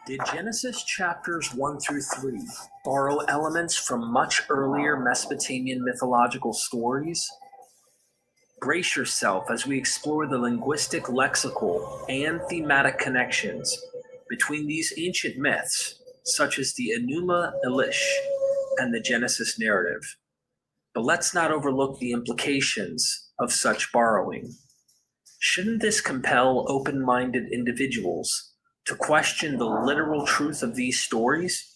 Did Genesis chapters 1 through 3 borrow elements from much earlier Mesopotamian mythological stories? Brace yourself as we explore the linguistic, lexical, and thematic connections between these ancient myths, such as the Enuma Elish and the Genesis narrative. But let's not overlook the implications of such borrowing. Shouldn't this compel open-minded individuals to question the literal truth of these stories?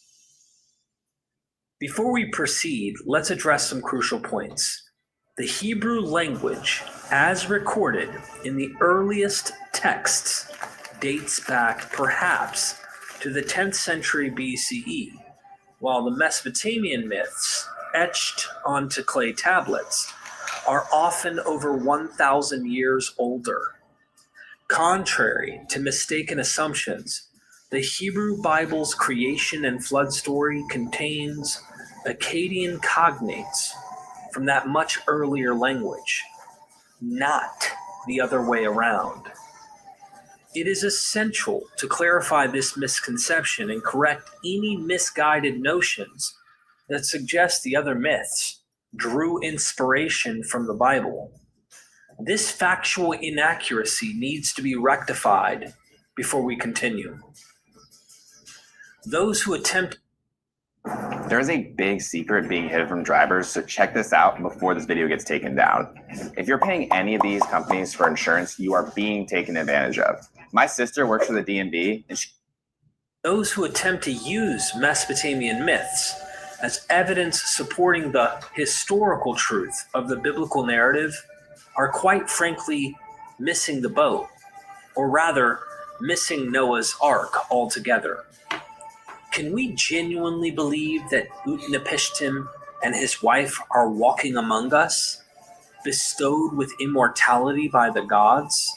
Before we proceed, let's address some crucial points. The Hebrew language, as recorded in the earliest texts, dates back perhaps to the 10th century BCE, while the Mesopotamian myths, etched onto clay tablets, are often over 1,000 years older. Contrary to mistaken assumptions, the Hebrew Bible's creation and flood story contains Akkadian cognates from that much earlier language, not the other way around. It is essential to clarify this misconception and correct any misguided notions that suggest the other myths drew inspiration from the Bible. This factual inaccuracy needs to be rectified before we continue. Those who attempt... There's a big secret being hidden from drivers, so check this out before this video gets taken down. If you're paying any of these companies for insurance, you are being taken advantage of. My sister works for the DMV, and those who attempt to use Mesopotamian myths as evidence supporting the historical truth of the biblical narrative are quite frankly missing the boat, or rather, missing Noah's Ark altogether. Can we genuinely believe that Utnapishtim and his wife are walking among us, bestowed with immortality by the gods?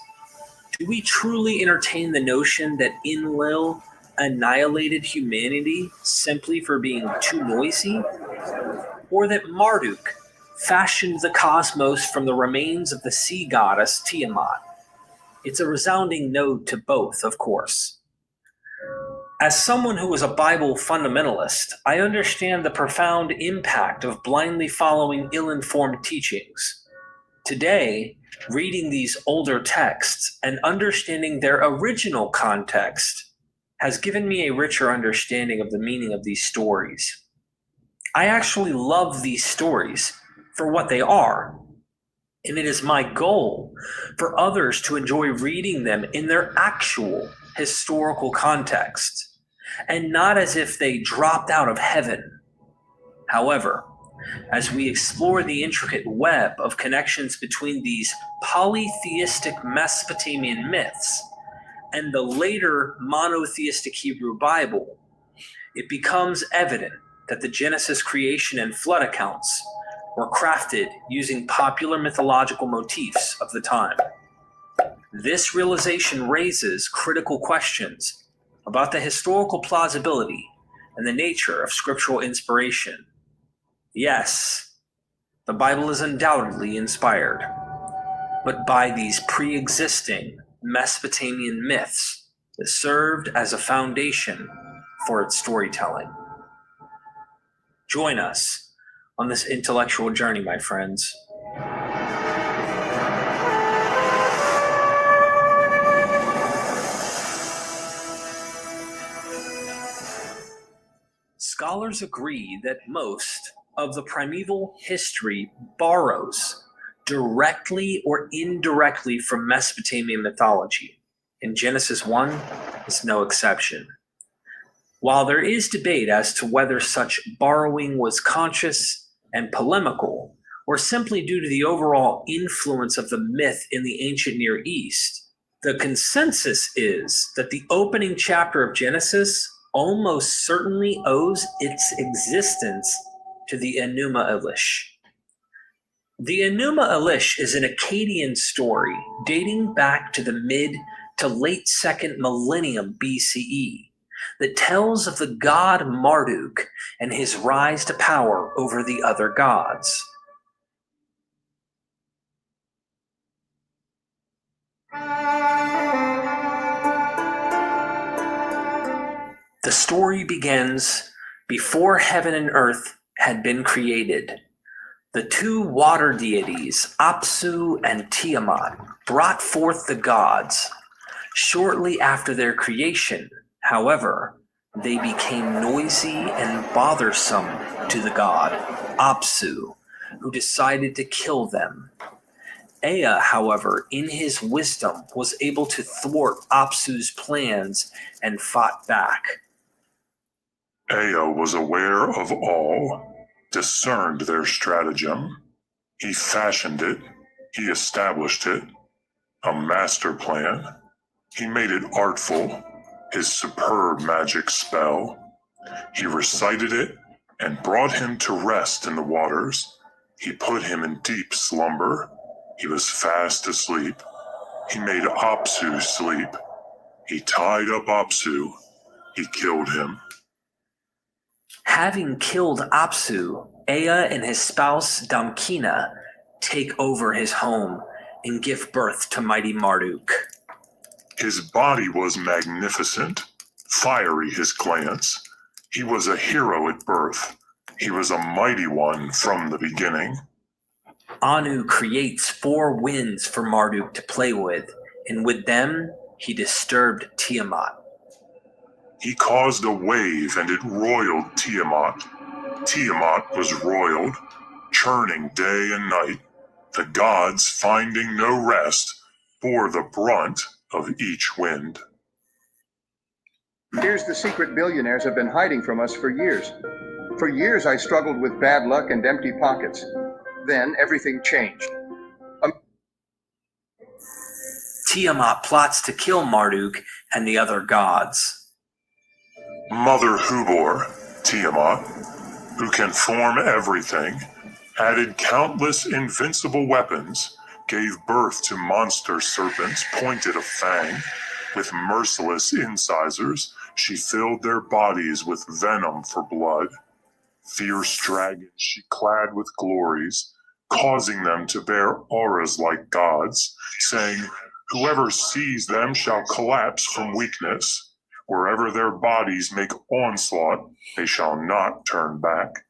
Do we truly entertain the notion that Enlil annihilated humanity simply for being too noisy? Or that Marduk fashioned the cosmos from the remains of the sea goddess Tiamat? It's a resounding no to both, of course. As someone who is a Bible fundamentalist, I understand the profound impact of blindly following ill-informed teachings. Today, reading these older texts and understanding their original context has given me a richer understanding of the meaning of these stories. I actually love these stories for what they are, and it is my goal for others to enjoy reading them in their actual historical context, and not as if they dropped out of heaven. However, as we explore the intricate web of connections between these polytheistic Mesopotamian myths and the later monotheistic Hebrew Bible, it becomes evident that the Genesis creation and flood accounts were crafted using popular mythological motifs of the time. This realization raises critical questions about the historical plausibility and the nature of scriptural inspiration. Yes, the Bible is undoubtedly inspired, but by these pre-existing Mesopotamian myths that served as a foundation for its storytelling. Join us on this intellectual journey, my friends. Scholars agree that most of the primeval history borrows directly or indirectly from Mesopotamian mythology, and Genesis 1 is no exception. While there is debate as to whether such borrowing was conscious and polemical, or simply due to the overall influence of the myth in the ancient Near East, the consensus is that the opening chapter of Genesis almost certainly owes its existence to the Enuma Elish. The Enuma Elish is an Akkadian story dating back to the mid to late 2nd millennium BCE that tells of the god Marduk and his rise to power over the other gods. The story begins before heaven and earth had been created. The two water deities, Apsu and Tiamat, brought forth the gods. Shortly after their creation, however, they became noisy and bothersome to the god, Apsu, who decided to kill them. Ea, however, in his wisdom, was able to thwart Apsu's plans and fought back. Ea was aware of all, discerned their stratagem. He fashioned it, he established it, a master plan. He made it artful, his superb magic spell. He recited it and brought him to rest in the waters. He put him in deep slumber. He was fast asleep. He made Apsu sleep. He tied up Apsu. He killed him. Having killed Apsu, Ea and his spouse Damkina take over his home and give birth to mighty Marduk. His body was magnificent, fiery his glance. He was a hero at birth. He was a mighty one from the beginning. Anu creates 4 winds for Marduk to play with, and with them he disturbed Tiamat. He caused a wave and it roiled Tiamat. Tiamat was roiled, churning day and night. The gods, finding no rest, bore the brunt of each wind. Here's the secret billionaires have been hiding from us for years. For years I struggled with bad luck and empty pockets. Then everything changed. Tiamat plots to kill Marduk and the other gods. Mother Hubor, Tiamat, who can form everything, added countless invincible weapons, gave birth to monster serpents pointed of fang. With merciless incisors, she filled their bodies with venom for blood. Fierce dragons she clad with glories, causing them to bear auras like gods, saying, "Whoever sees them shall collapse from weakness. Wherever their bodies make onslaught, they shall not turn back."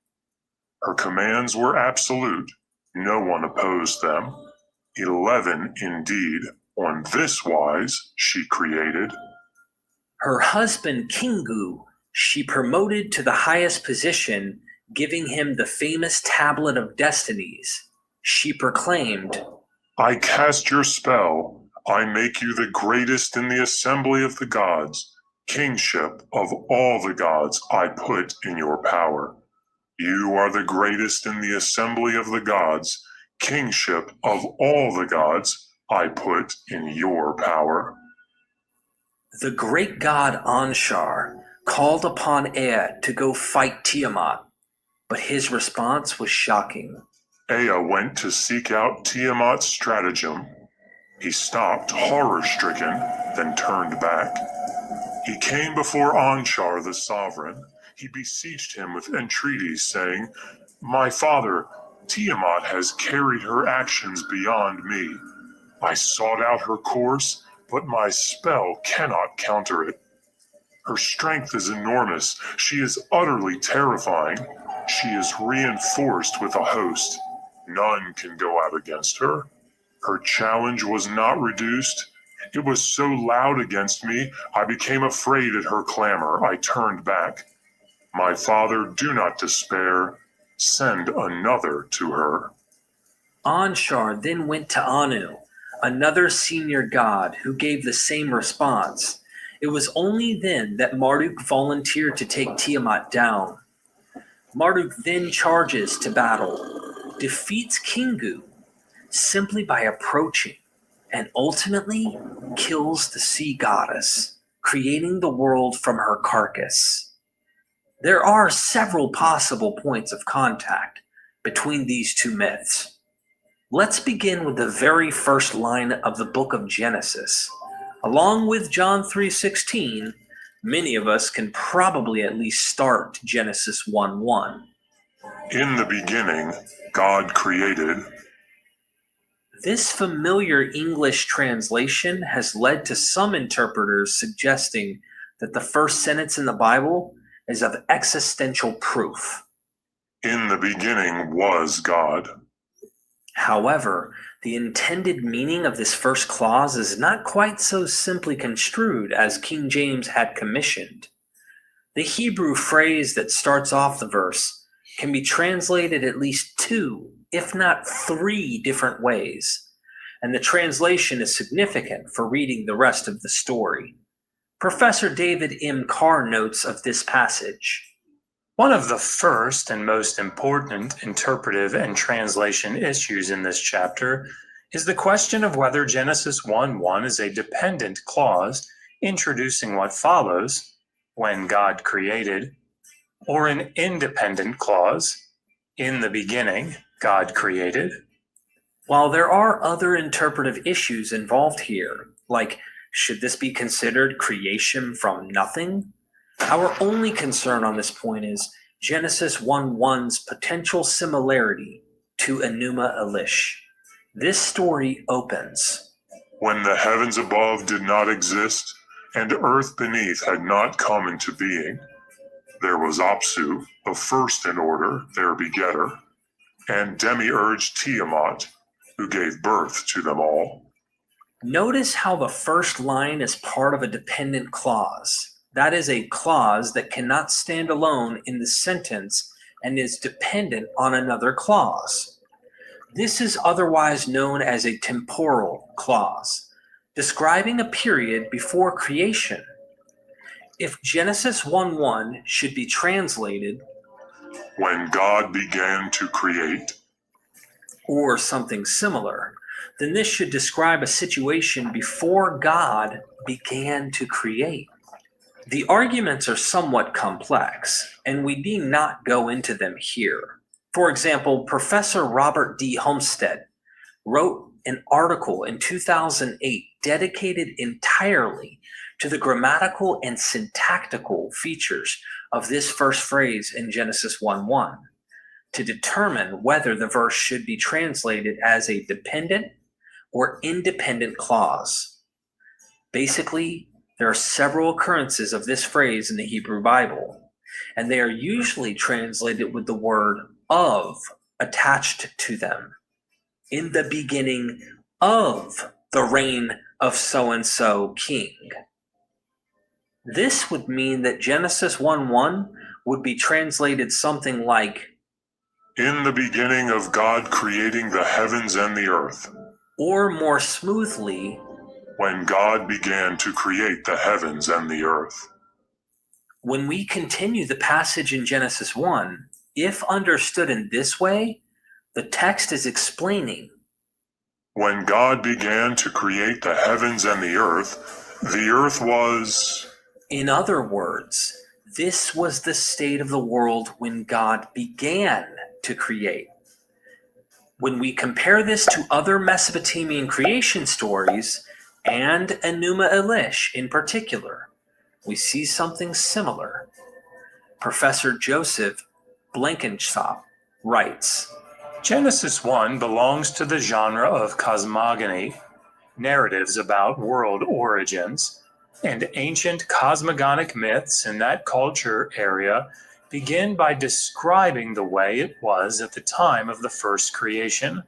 Her commands were absolute. No one opposed them. 11 indeed, on this wise she created. Her husband Kingu she promoted to the highest position, giving him the famous Tablet of Destinies. She proclaimed, "I cast your spell. I make you the greatest in the assembly of the gods. Kingship of all the gods I put in your power. You are the greatest in the assembly of the gods. Kingship of all the gods I put in your power." The great god Anshar called upon Ea to go fight Tiamat, but his response was shocking. Ea went to seek out Tiamat's stratagem. He stopped, horror-stricken, then turned back. He came before Anshar the sovereign. He beseeched him with entreaties, saying, "My father, Tiamat has carried her actions beyond me. I sought out her course, but my spell cannot counter it. Her strength is enormous. She is utterly terrifying. She is reinforced with a host. None can go out against her. Her challenge was not reduced. It was so loud against me, I became afraid at her clamor. I turned back. My father, do not despair. Send another to her." Anshar then went to Anu, another senior god, who gave the same response. It was only then that Marduk volunteered to take Tiamat down. Marduk then charges to battle, defeats Kingu simply by approaching, and ultimately kills the sea goddess, creating the world from her carcass. There are several possible points of contact between these two myths. Let's begin with the very first line of the book of Genesis. Along with John 3:16, many of us can probably at least start Genesis 1:1. In the beginning, God created. This familiar English translation has led to some interpreters suggesting that the first sentence in the Bible is of existential proof. In the beginning was God. However, the intended meaning of this first clause is not quite so simply construed as King James had commissioned. The Hebrew phrase that starts off the verse can be translated at least 2, if not 3 different ways, and the translation is significant for reading the rest of the story. Professor David M. Carr notes of this passage. One of the first and most important interpretive and translation issues in this chapter is the question of whether Genesis 1:1 is a dependent clause introducing what follows, when God created, or an independent clause, in the beginning, God created. While there are other interpretive issues involved here, like should this be considered creation from nothing? Our only concern on this point is Genesis 1:1's potential similarity to Enuma Elish. This story opens. When the heavens above did not exist, and earth beneath had not come into being, there was Apsu, the first in order, their begetter, and Demiurge Tiamat, who gave birth to them all. Notice how the first line is part of a dependent clause. That is a clause that cannot stand alone in the sentence and is dependent on another clause. This is otherwise known as a temporal clause, describing a period before creation. If Genesis 1:1 should be translated, When God began to create, or something similar, then this should describe a situation before God began to create. The arguments are somewhat complex, and we need not go into them here. For example, Professor Robert D. Homestead wrote an article in 2008 dedicated entirely to the grammatical and syntactical features of this first phrase in Genesis 1:1 to determine whether the verse should be translated as a dependent or independent clause. Basically, there are several occurrences of this phrase in the Hebrew Bible, and they are usually translated with the word of attached to them. In the beginning of the reign of so-and-so king. This would mean that Genesis 1:1 would be translated something like, in the beginning of God creating the heavens and the earth, or more smoothly, when God began to create the heavens and the earth. when we continue the passage in Genesis 1, if understood in this way, the text is explaining, When God began to create the heavens and the earth was. in other words, this was the state of the world when God began to create. When we compare this to other Mesopotamian creation stories, and Enuma Elish in particular, we see something similar. Professor Joseph Blenkinsopp writes, Genesis 1 belongs to the genre of cosmogony, narratives about world origins, and ancient cosmogonic myths in that culture area begin by describing the way it was at the time of the first creation,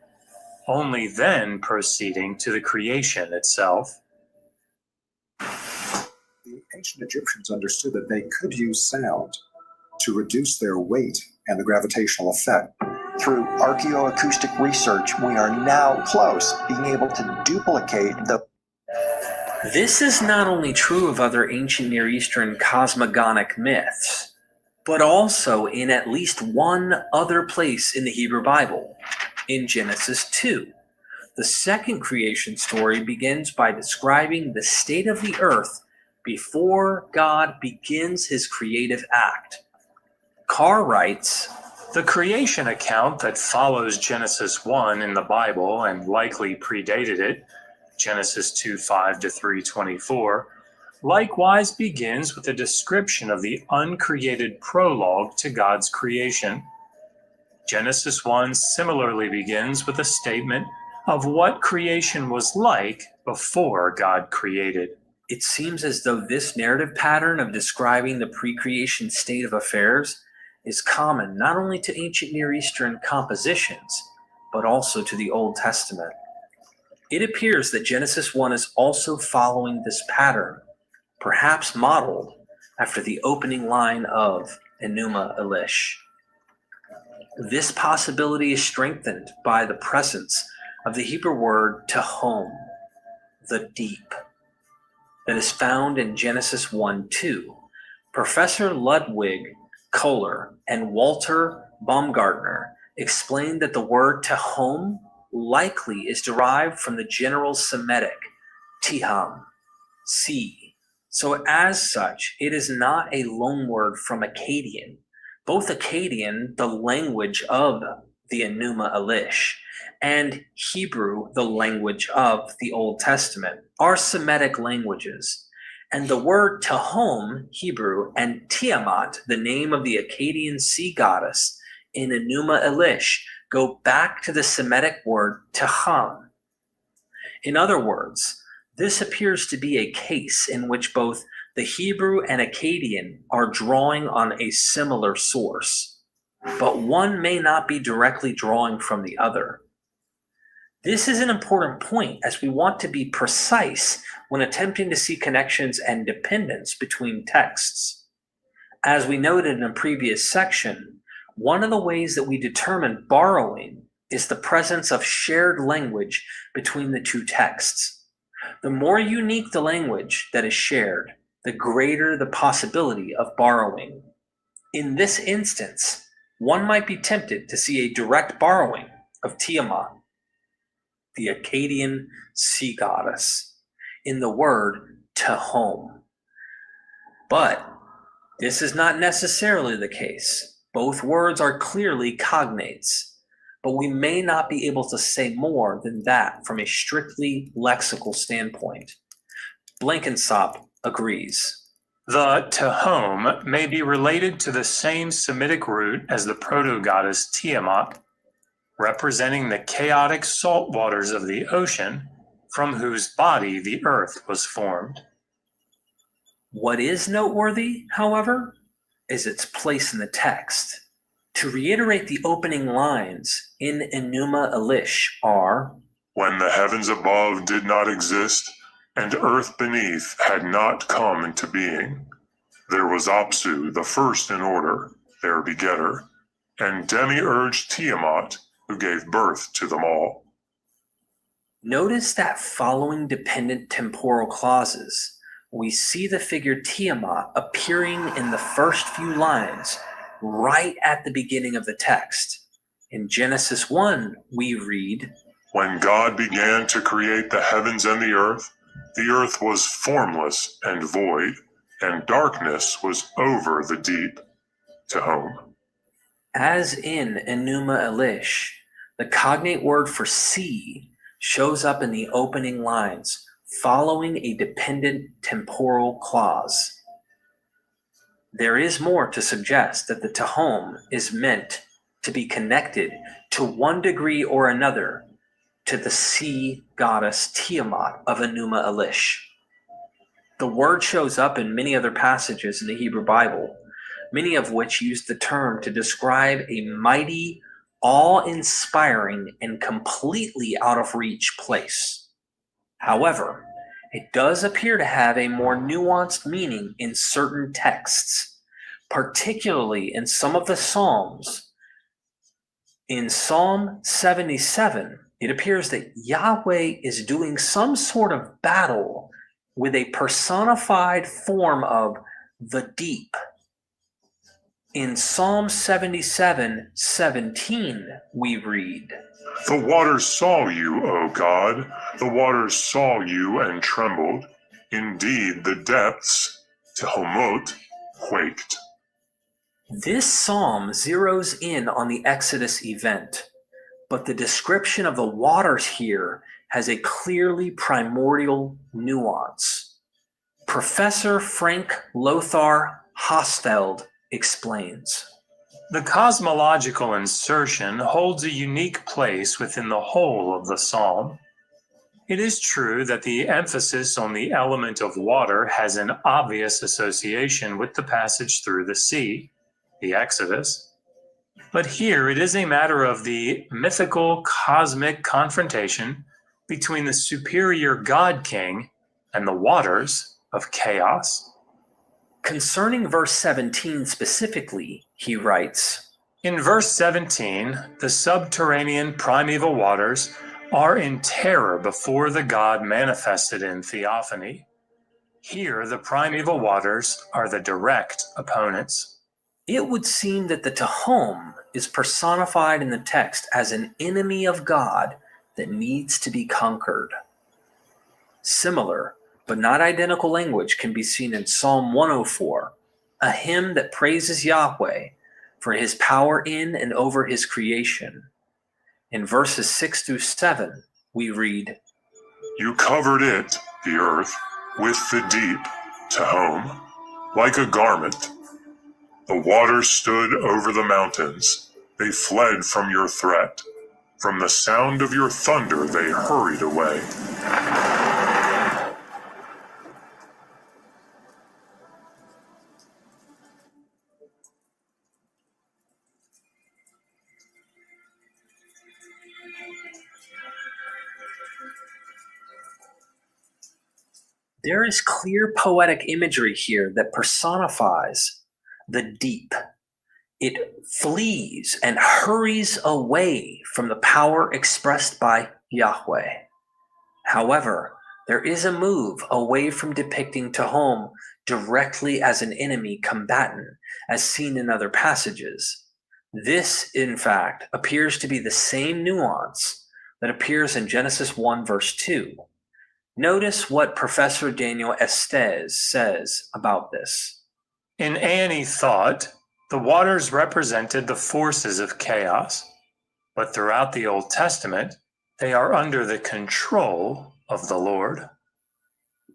only then proceeding to the creation itself. The ancient Egyptians understood that they could use sound to reduce their weight and the gravitational effect. Through archaeoacoustic research, we are now close being able to duplicate the. This is not only true of other ancient Near Eastern cosmogonic myths, but also in at least one other place in the Hebrew Bible, in Genesis 2. The second creation story begins by describing the state of the earth before God begins his creative act. Carr writes, The creation account that follows Genesis 1 in the Bible and likely predated it, Genesis 2:5 to 3:24, likewise begins with a description of the uncreated prologue to God's creation. Genesis 1 similarly begins with a statement of what creation was like before God created. it seems as though this narrative pattern of describing the pre-creation state of affairs is common not only to ancient Near Eastern compositions, but also to the Old Testament. It appears that Genesis 1 is also following this pattern, perhaps modeled after the opening line of Enuma Elish. This possibility is strengthened by the presence of the Hebrew word tehom, the deep, that is found in Genesis 1:2. Professor Ludwig Kohler and Walter Baumgartner explained that the word tehom likely is derived from the general Semitic tiham, sea. So as such, it is not a loanword from Akkadian. Both Akkadian, the language of the Enuma Elish, and Hebrew, the language of the Old Testament, are Semitic languages. And the word tehom, Hebrew, and Tiamat, the name of the Akkadian sea goddess in Enuma Elish, go back to the Semitic word teham. In other words, this appears to be a case in which both the Hebrew and Akkadian are drawing on a similar source, but one may not be directly drawing from the other. This is an important point as we want to be precise when attempting to see connections and dependence between texts. As we noted in a previous section, one of the ways that we determine borrowing is the presence of shared language between the two texts. The more unique the language that is shared, the greater the possibility of borrowing. In this instance, one might be tempted to see a direct borrowing of Tiamat, the Akkadian sea goddess, in the word tehom. But this is not necessarily the case. Both words are clearly cognates, but we may not be able to say more than that from a strictly lexical standpoint. Blenkinsop agrees. The tehom may be related to the same Semitic root as the proto-goddess Tiamat, representing the chaotic salt waters of the ocean from whose body the earth was formed. What is noteworthy, however, is its place in the text. To reiterate the opening lines in Enuma Elish are, When the heavens above did not exist, and earth beneath had not come into being, there was Apsu, the first in order, their begetter, and Demiurge Tiamat, who gave birth to them all. Notice that following dependent temporal clauses, we see the figure Tiamat appearing in the first few lines right at the beginning of the text. In Genesis 1, we read, When God began to create the heavens and the earth was formless and void, and darkness was over the deep. Tehom. As in Enuma Elish, the cognate word for sea shows up in the opening lines following a dependent temporal clause. There is more to suggest that the tehom is meant to be connected to one degree or another to the sea goddess Tiamat of Enuma Elish. The word shows up in many other passages in the Hebrew Bible, many of which use the term to describe a mighty, awe-inspiring, and completely out of reach place. However, it does appear to have a more nuanced meaning in certain texts, particularly in some of the Psalms. In Psalm 77, it appears that Yahweh is doing some sort of battle with a personified form of the deep. In Psalm 77:17, we read, The waters saw you, O God, the waters saw you and trembled. Indeed, the depths, Tehomot, quaked. This psalm zeroes in on the Exodus event, but the description of the waters here has a clearly primordial nuance. Professor Frank Lothar Hosfeld explains. The cosmological insertion holds a unique place within the whole of the psalm. It is true that the emphasis on the element of water has an obvious association with the passage through the sea, the Exodus. But here it is a matter of the mythical cosmic confrontation between the superior God King and the waters of chaos. Concerning verse 17 specifically, he writes, In verse 17, the subterranean primeval waters are in terror before the God manifested in theophany. Here, the primeval waters are the direct opponents. it would seem that the Tehom is personified in the text as an enemy of God that needs to be conquered. Similar, but not identical language can be seen in Psalm 104, a hymn that praises Yahweh for his power in and over his creation. In verses 6 through 7, we read, You covered it, the earth, with the deep, Tehom, like a garment. The waters stood over the mountains. They fled from your threat. From the sound of your thunder, they hurried away. There is clear poetic imagery here that personifies the deep. It flees and hurries away from the power expressed by Yahweh. However, there is a move away from depicting Tehom directly as an enemy combatant, as seen in other passages. This, in fact, appears to be the same nuance that appears in Genesis 1, verse 2. Notice what Professor Daniel Estes says about this. In Annie thought, the waters represented the forces of chaos, but throughout the Old Testament, they are under the control of the Lord.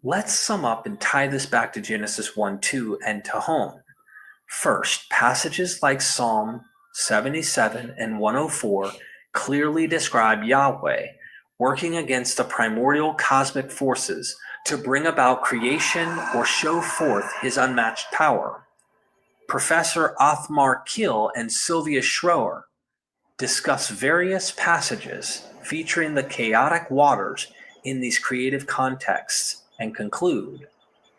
Let's sum up and tie this back to Genesis 1:2 and Tehom. First, passages like Psalm 77 and 104 clearly describe Yahweh working against the primordial cosmic forces to bring about creation or show forth his unmatched power. Professor Othmar Kiel and Sylvia Schroer discuss various passages featuring the chaotic waters in these creative contexts and conclude,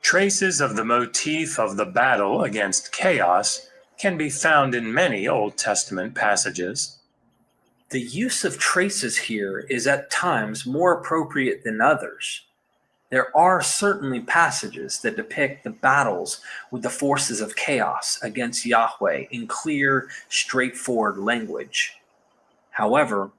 Traces of the motif of the battle against chaos can be found in many Old Testament passages. the use of traces here is at times more appropriate than others. There are certainly passages that depict the battles with the forces of chaos against Yahweh in clear, straightforward language. However,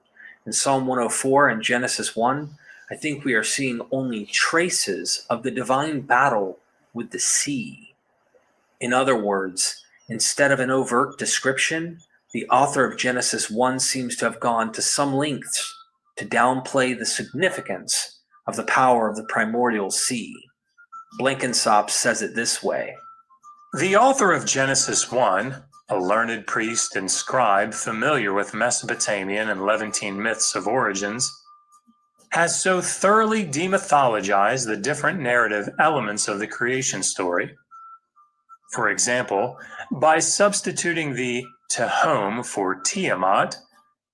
in Psalm 104 and Genesis 1, I think we are seeing only traces of the divine battle with the sea. In other words, instead of an overt description, the author of Genesis 1 seems to have gone to some lengths to downplay the significance of the power of the primordial sea. Blenkinsop says it this way. The author of Genesis 1, a learned priest and scribe familiar with Mesopotamian and Levantine myths of origins, has so thoroughly demythologized the different narrative elements of the creation story. For example, by substituting the Tehom for Tiamat,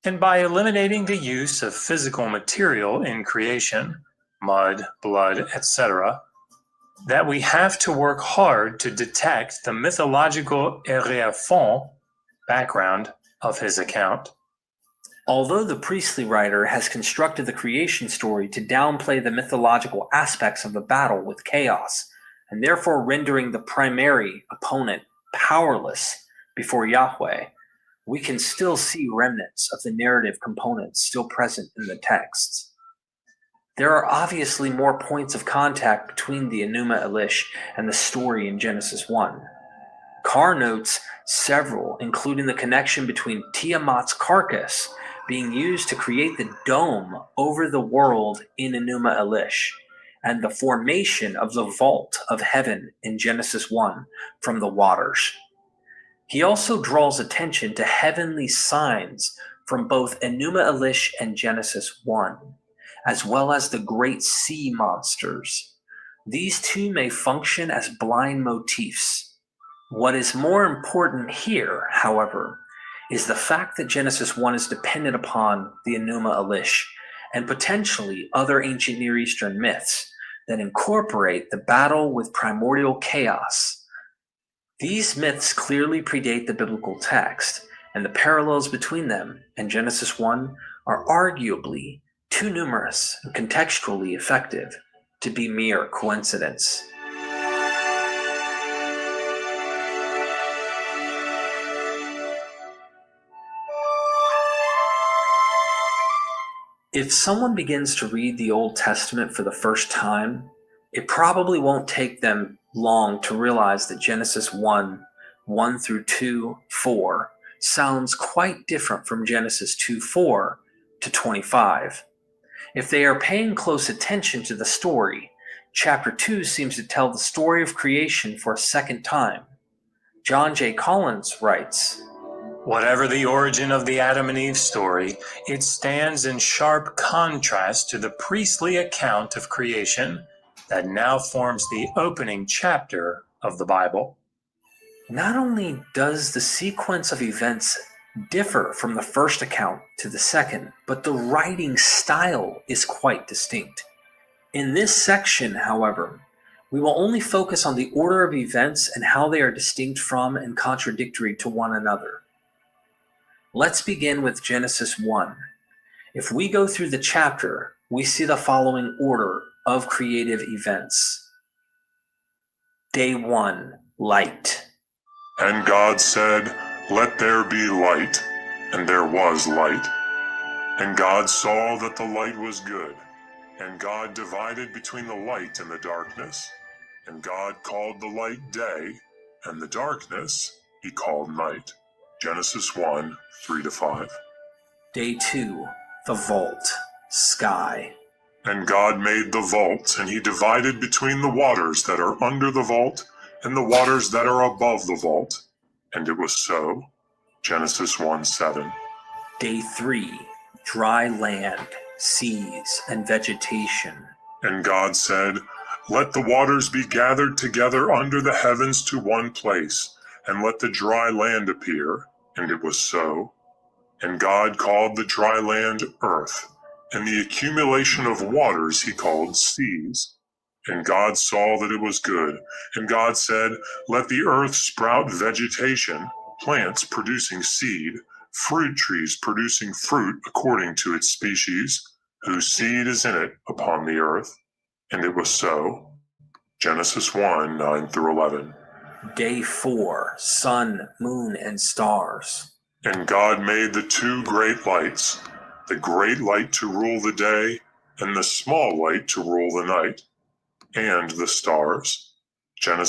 and by eliminating the use of physical material in creation, mud, blood, etc., that we have to work hard to detect the mythological arrière-fond background of his account. Although the priestly writer has constructed the creation story to downplay the mythological aspects of the battle with chaos, and therefore rendering the primary opponent powerless before Yahweh, we can still see remnants of the narrative components still present in the texts. There are obviously more points of contact between the Enuma Elish and the story in Genesis 1. Carr notes several, including the connection between Tiamat's carcass being used to create the dome over the world in Enuma Elish, and the formation of the vault of heaven in Genesis 1 from the waters. He also draws attention to heavenly signs from both Enuma Elish and Genesis 1, as well as the great sea monsters. These two may function as blind motifs. What is more important here, however, is the fact that Genesis 1 is dependent upon the Enuma Elish and potentially other ancient Near Eastern myths that incorporate the battle with primordial chaos. These myths clearly predate the biblical text, and the parallels between them and Genesis 1 are arguably too numerous and contextually effective to be mere coincidence. If someone begins to read the Old Testament for the first time, it probably won't take them long to realize that Genesis 1 through 2, 4 sounds quite different from Genesis 2, 4 to 25. If they are paying close attention to the story, chapter 2 seems to tell the story of creation for a second time. John J. Collins writes, Whatever the origin of the Adam and Eve story, it stands in sharp contrast to the priestly account of creation that now forms the opening chapter of the Bible. Not only does the sequence of events differ from the first account to the second, but the writing style is quite distinct. In this section, however, we will only focus on the order of events and how they are distinct from and contradictory to one another. Let's begin with Genesis 1. If we go through the chapter, we see the following order of creative events. Day 1, light. And God said, Let there be light. And there was light. And God saw that the light was good. And God divided between the light and the darkness. And God called the light day, and the darkness he called night. Genesis 1, 3-5. Day 2, the vault, sky. And God made the vault, and he divided between the waters that are under the vault and the waters that are above the vault. And it was so. Genesis 1:7. Day 3, dry land, seas, and vegetation. And God said, Let the waters be gathered together under the heavens to one place, and let the dry land appear. And it was so. And God called the dry land earth, and the accumulation of waters he called seas. And God saw that it was good. And God said, Let the earth sprout vegetation, plants producing seed, fruit trees producing fruit according to its species, whose seed is in it upon the earth. And it was so. Genesis 1, 9-11. Day 4, sun, moon, and stars. And God made the two great lights, the great light to rule the day, and the small light to rule the night, and the stars. Genesis